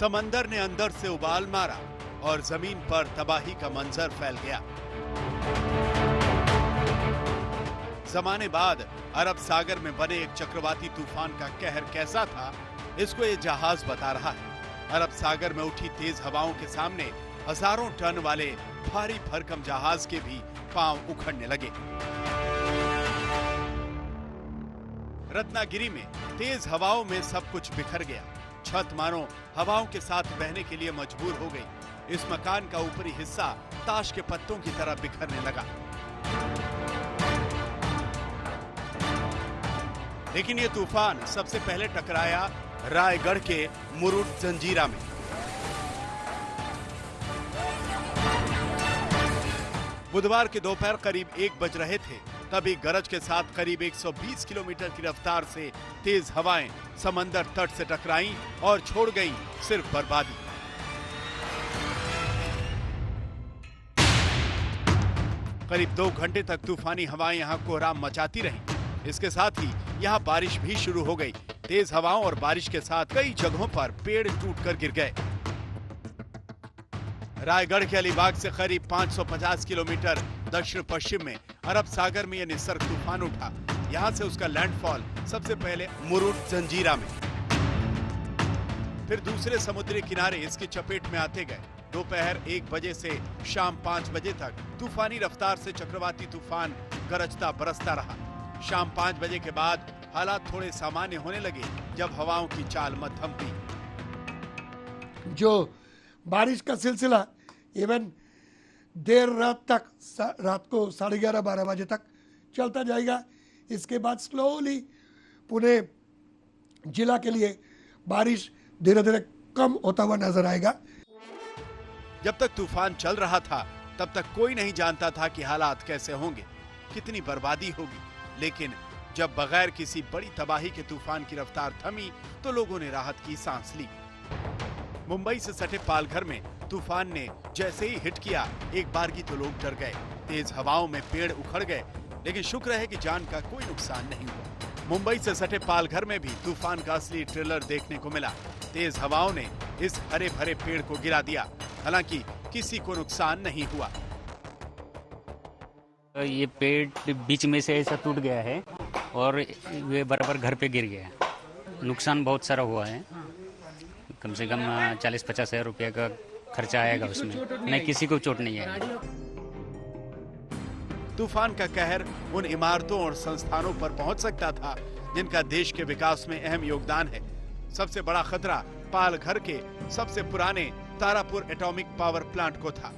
समंदर ने अंदर से उबाल मारा और जमीन पर तबाही का मंजर फैल गया। जमाने बाद अरब सागर में बने एक चक्रवाती तूफान का कहर कैसा था, इसको ये जहाज बता रहा है। अरब सागर में उठी तेज हवाओं के सामने हजारों टन वाले भारी भरकम जहाज के भी पांव उखड़ने लगे। रत्नागिरी में तेज हवाओं में सब कुछ बिखर गया। छत मानो हवाओं के साथ बहने के लिए मजबूर हो गई। इस मकान का ऊपरी हिस्सा ताश के पत्तों की तरह बिखरने लगा। लेकिन ये तूफान सबसे पहले टकराया रायगढ़ के मुरुड जंजीरा में। बुधवार के दोपहर करीब 1 बज रहे थे, तभी गरज के साथ करीब 120 किलोमीटर की रफ्तार से तेज हवाएं समंदर तट से टकराईं और छोड़ गईं सिर्फ बर्बादी। करीब 2 घंटे तक तूफानी हवाएं यहां कोहराम मचाती रहीं। इसके साथ ही यहां बारिश भी शुरू हो गई। तेज हवाओं और बारिश के साथ कई जगहों पर पेड़ टूटकर गिर गए। रायगढ़ के अलीबाग से करीब 550 किलोमीटर दक्षिण पश्चिम में अरब सागर में यह निसर्ग तूफान उठा। यहां से उसका लैंडफॉल सबसे पहले मुरुड जंजीरा में, फिर दूसरे समुद्री किनारे इसकी चपेट में आते गए। दोपहर 1 बजे से शाम 5 बजे तक तूफानी रफ्तार से चक्रवाती तूफान गरजता बरसता रहा। शाम 5 बजे के बाद हालात थोड़े सामान्य होने लगे, जब हवाओं की चाल मध्यम हुई। जो बारिश का सिलसिला इवन देर रात तक, रात को 11:30-12 बजे तक चलता जाएगा। इसके बाद स्लोली पुणे जिला के लिए बारिश धीरे धीरे कम होता हुआ नजर आएगा। जब तक तूफान चल रहा था तब तक कोई नहीं जानता था कि हालात कैसे होंगे, कितनी बर्बादी होगी। लेकिन जब बगैर किसी बड़ी तबाही के तूफान की रफ्तार थमी तो लोगों ने राहत की सांस ली। मुंबई से सटे पालघर में तूफान ने जैसे ही हिट किया, एक बारगी तो लोग डर गए। तेज हवाओं में पेड़ उखड़ गए, लेकिन शुक्र है कि जान का कोई नुकसान नहीं हुआ। मुंबई से सटे पालघर में भी तूफान का असली ट्रेलर देखने को मिला। तेज हवाओं ने इस हरे भरे पेड़ को गिरा दिया, हालांकि किसी को नुकसान नहीं हुआ। ये पेड़ बीच में से ऐसा टूट गया है और वे बराबर घर पे गिर गया है। नुकसान बहुत सारा हुआ है, कम से कम 40-50 हज़ार रुपये का खर्चा आएगा उसमें। नहीं, किसी को चोट नहीं आएगी। तूफान का कहर उन इमारतों और संस्थानों पर पहुंच सकता था जिनका देश के विकास में अहम योगदान है। सबसे बड़ा खतरा पालघर के सबसे पुराने तारापुर एटॉमिक पावर प्लांट को था।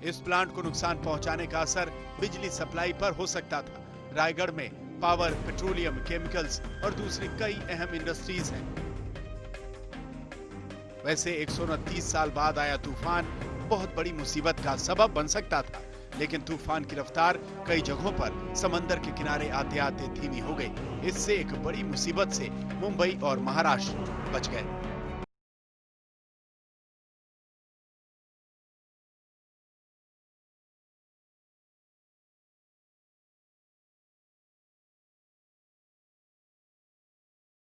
इस प्लांट को नुकसान पहुंचाने का असर बिजली सप्लाई पर हो सकता था। रायगढ़ में पावर, पेट्रोलियम, केमिकल्स और दूसरी कई अहम इंडस्ट्रीज हैं। वैसे 129 साल बाद आया तूफान बहुत बड़ी मुसीबत का सबब बन सकता था, लेकिन तूफान की रफ्तार कई जगहों पर समंदर के किनारे आते आते धीमी हो गई। इससे एक बड़ी मुसीबत से मुंबई और महाराष्ट्र बच गए।